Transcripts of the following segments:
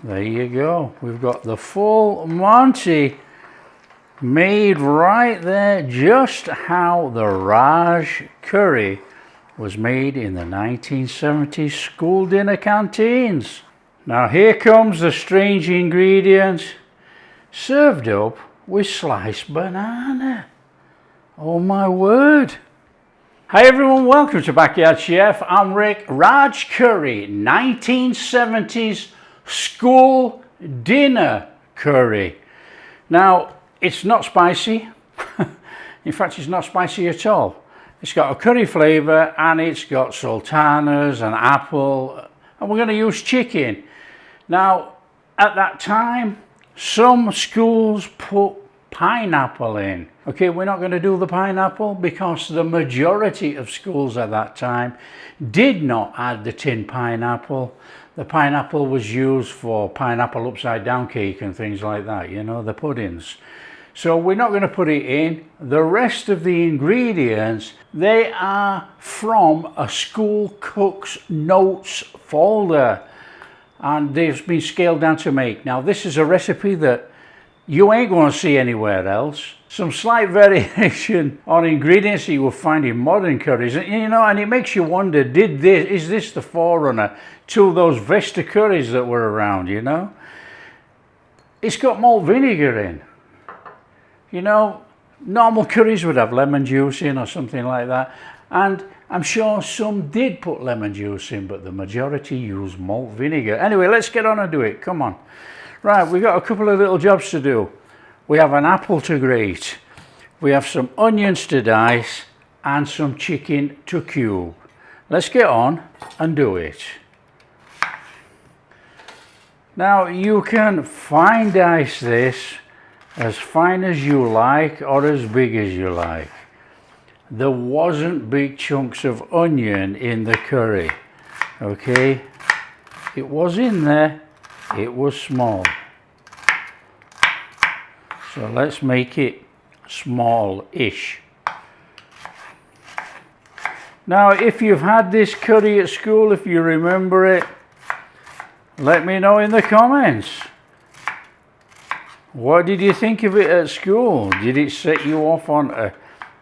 There you go. We've got the full Monty made right there, just how the Raj curry was made in the 1970s school dinner canteens. Now here comes the strange ingredient, served up with sliced banana. Oh my word. Hi everyone, welcome to Backyard Chef. I'm Rick. Raj curry, 1970s school dinner curry. Now, it's not spicy. In fact, it's not spicy at all. It's got a curry flavour and it's got sultanas and apple, and we're going to use chicken. Now, at that time, some schools put pineapple in. Okay, we're not going to do the pineapple because the majority of schools at that time did not add the tin pineapple. The pineapple was used for pineapple upside down cake and things like that, you know, the puddings. So we're not going to put it in. The rest of the ingredients, they are from a school cook's notes folder, and they've been scaled down to make. Now this is a recipe that you ain't going to see anywhere else. Some slight variation on ingredients that you will find in modern curries, and you know, and it makes you wonder, is this the forerunner to those Vesta curries that were around, you know? It's got malt vinegar in. You know, normal curries would have lemon juice in or something like that, and I'm sure some did put lemon juice in, but the majority use malt vinegar. Anyway, let's get on and do it. Come on. Right, we've got a couple of little jobs to do. We have an apple to grate, we have some onions to dice, and some chicken to cube. Let's get on and do it. Now, you can fine dice this as fine as you like or as big as you like. There wasn't big chunks of onion in the curry, okay? It was in there, it was small. So let's make it small-ish. Now, if you've had this curry at school, if you remember it, let me know in the comments. What did you think of it at school? Did it set you off on a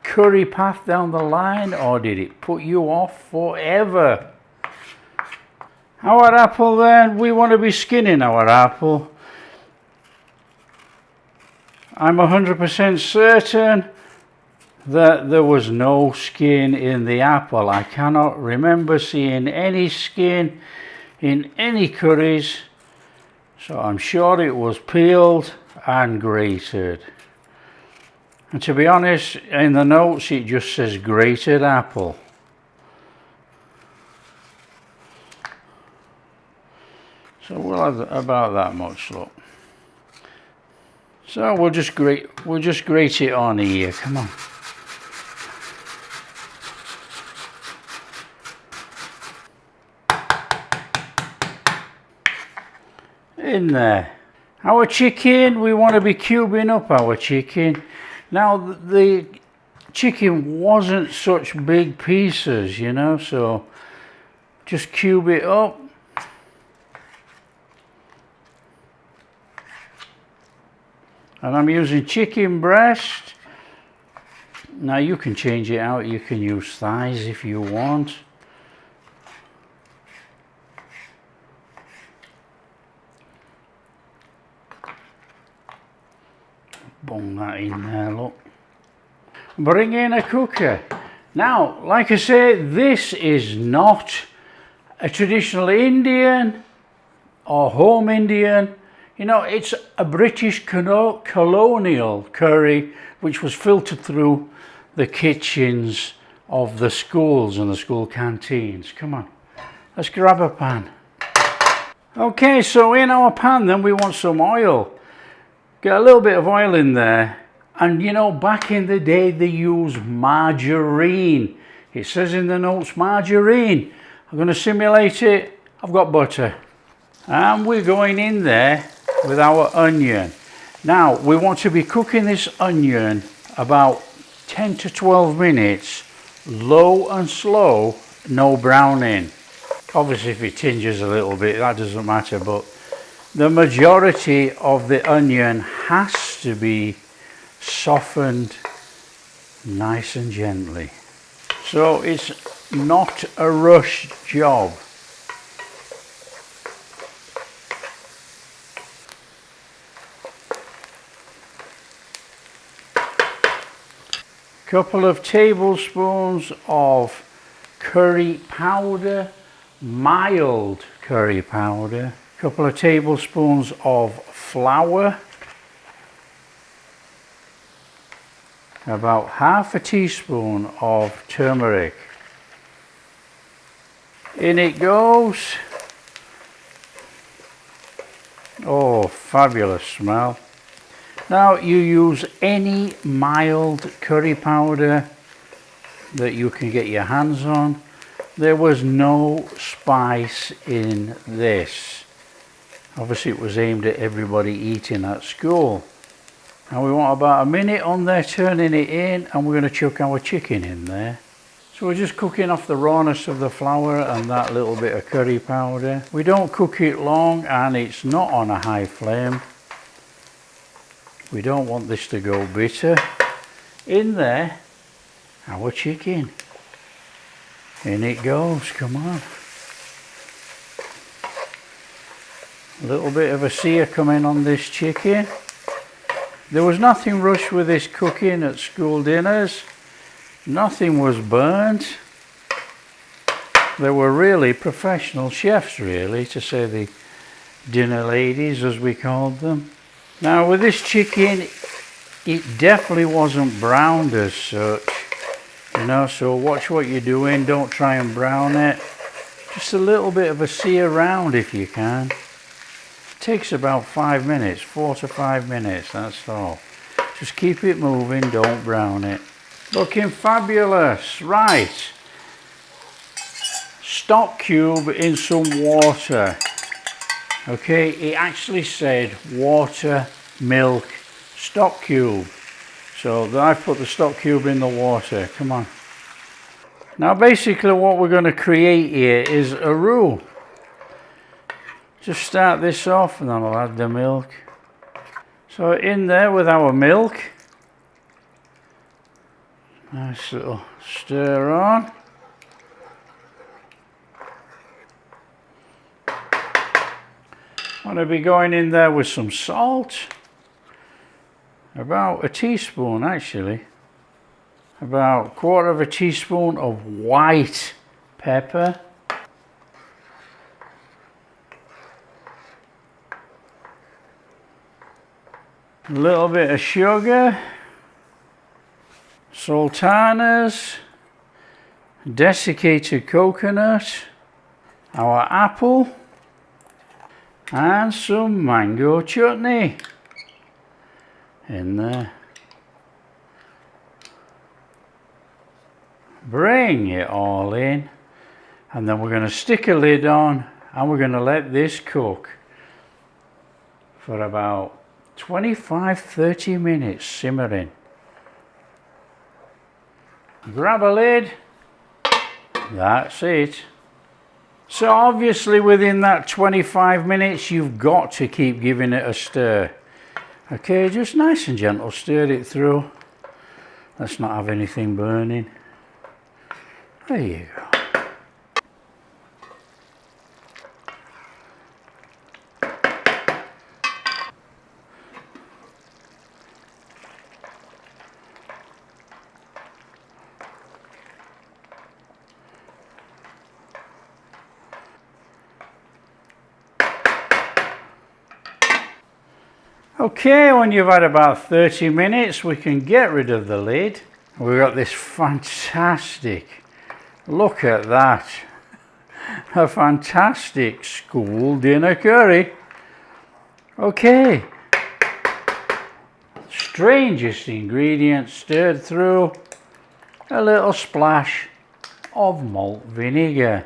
curry path down the line, or did it put you off forever? Our apple then, we want to be skinning our apple. I'm 100% certain that there was no skin in the apple. I cannot remember seeing any skin in any curries, so I'm sure it was peeled and grated. And to be honest, in the notes it just says grated apple. So we'll have about that much, look. So we'll just grate it on here. Come on. In there. Our chicken, we want to be cubing up our chicken. Now the chicken wasn't such big pieces, you know, so just cube it up. And I'm using chicken breast. Now you can change it out, you can use thighs if you want. Bung that in there, look. Bring in a cooker. Now, like I say, this is not a traditional Indian or home Indian. You know, it's a British colonial curry which was filtered through the kitchens of the schools and the school canteens. Come on, let's grab a pan. Okay, so in our pan then we want some oil. Get a little bit of oil in there. And you know, back in the day they used margarine. It says in the notes margarine. I'm going to simulate it. I've got butter. And we're going in there with our onion. Now we want to be cooking this onion about 10 to 12 minutes, low and slow, no browning. Obviously if it tinges a little bit, that doesn't matter, but the majority of the onion has to be softened nice and gently. So it's not a rushed job. Couple of tablespoons of curry powder, mild curry powder. Couple of tablespoons of flour. About half a teaspoon of turmeric. In it goes. Oh, fabulous smell. Now you use any mild curry powder that you can get your hands on. There was no spice in this. Obviously it was aimed at everybody eating at school. Now we want about a minute on there turning it in, and we're going to chuck our chicken in there. So we're just cooking off the rawness of the flour and that little bit of curry powder. We don't cook it long, and it's not on a high flame. We don't want this to go bitter. In there, our chicken. In it goes, come on. A little bit of a sear coming on this chicken. There was nothing rushed with this cooking at school dinners. Nothing was burnt. They were really professional chefs, really, to say the dinner ladies, as we called them. Now with this chicken, it definitely wasn't browned as such, you know, so watch what you're doing, don't try and brown it. Just a little bit of a sear round if you can. It takes about 5 minutes, 4 to 5 minutes, that's all. Just keep it moving, don't brown it. Looking fabulous, right. Stock cube in some water. Okay, it actually said water, milk, stock cube. So I've put the stock cube in the water, come on. Now basically what we're going to create here is a roux. Just start this off and then I'll add the milk. So in there with our milk. Nice little stir on. I'm going to be going in there with some salt, about a teaspoon actually, about 1/4 teaspoon of white pepper, a little bit of sugar, sultanas, desiccated coconut, our apple, and some mango chutney in there. Bring it all in, and then we're going to stick a lid on and we're going to let this cook for about 25-30 minutes simmering. Grab a lid, that's it. So obviously within that 25 minutes you've got to keep giving it a stir. Okay, just nice and gentle, stir it through. Let's not have anything burning. There you go. Okay, when you've had about 30 minutes, we can get rid of the lid. We've got this fantastic, look at that, a fantastic school dinner curry. Okay, strangest ingredients stirred through, a little splash of malt vinegar.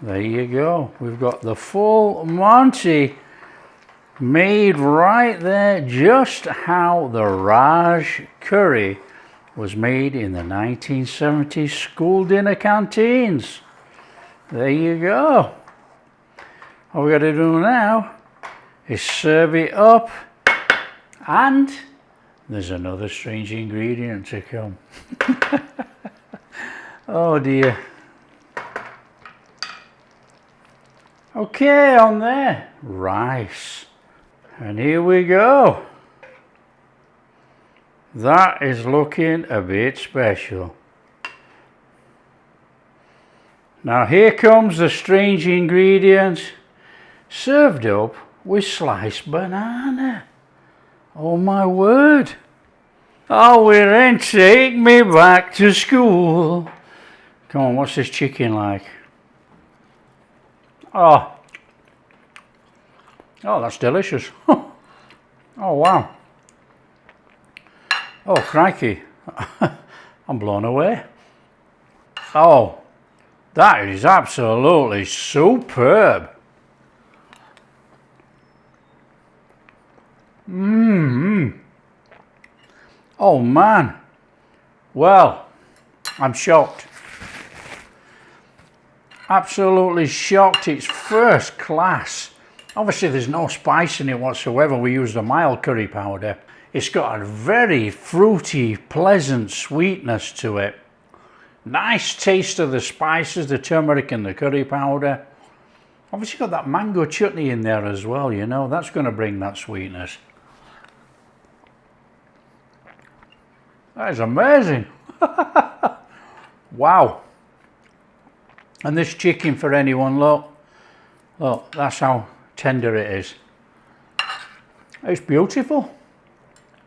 There you go, we've got the full Monty made right there, just how the Raj curry was made in the 1970s school dinner canteens. There you go. All we got to do now is serve it up, and there's another strange ingredient to come. Oh dear. Okay, on there, rice. And here we go. That is looking a bit special. Now here comes the strange ingredient, served up with sliced banana. Oh my word. Oh, we're in, take me back to school. Come on, what's this chicken like? Oh, that's delicious. Oh wow. Oh crikey. I'm blown away. Oh, that is absolutely superb. Oh man. Well, I'm shocked. Absolutely shocked. It's first class. Obviously there's no spice in it whatsoever. We used a mild curry powder. It's got a very fruity, pleasant sweetness to it. Nice taste of the spices, the turmeric and the curry powder. Obviously got that mango chutney in there as well, you know. That's going to bring that sweetness. That is amazing. Wow. And this chicken, for anyone, look, that's how tender it is. It's beautiful.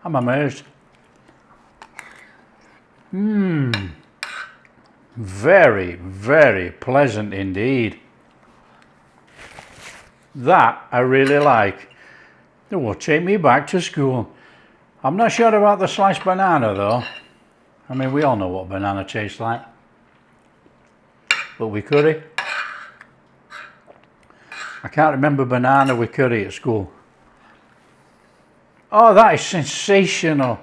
I'm amazed. Very, very pleasant indeed. That I really like. It will take me back to school. I'm not sure about the sliced banana though. I mean, we all know what banana tastes like. But with curry, I can't remember banana with curry at school. Oh, that is sensational.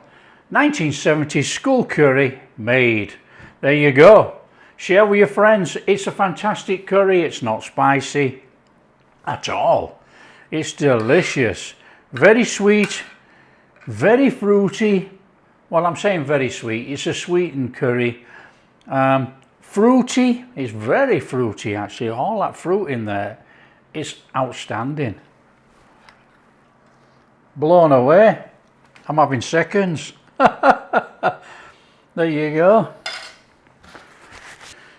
1970s school curry made. There you go. Share with your friends. It's a fantastic curry. It's not spicy at all. It's delicious. Very sweet, very fruity. Well, I'm saying very sweet. It's a sweetened curry. Fruity. It's very fruity actually. All that fruit in there. It's outstanding. Blown away. I'm having seconds. There you go.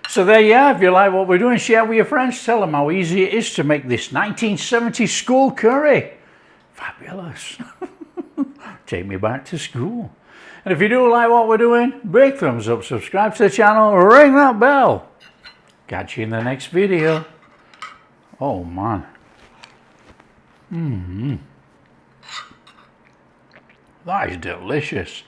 So there you are. If you like what we're doing, share with your friends. Tell them how easy it is to make this 1970s school curry. Fabulous. Take me back to school. And if you do like what we're doing, big thumbs up, subscribe to the channel, ring that bell. Catch you in the next video. Oh man. That is delicious.